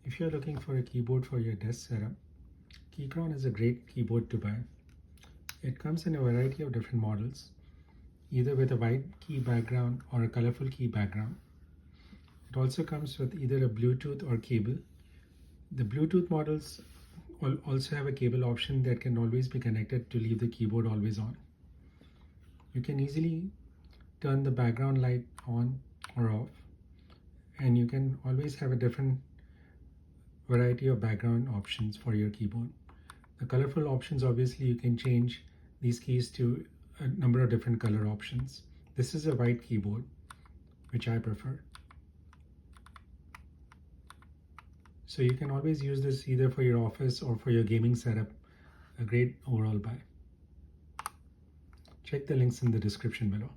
If you're looking for a keyboard for your desk setup, Keychron is a great keyboard to buy. It comes in a variety of different models, either with a white key background or a colorful key background. It also comes with either a Bluetooth or cable. The Bluetooth models also have a cable option that can always be connected to leave the keyboard always on. You can easily turn the background light on or off, and you can always have a different variety of background options for your keyboard. The colorful options, obviously you can change these keys to a number of different color options. This is a white keyboard, which I prefer. So you can always use this either for your office or for your gaming setup. A great overall buy. Check the links in the description below.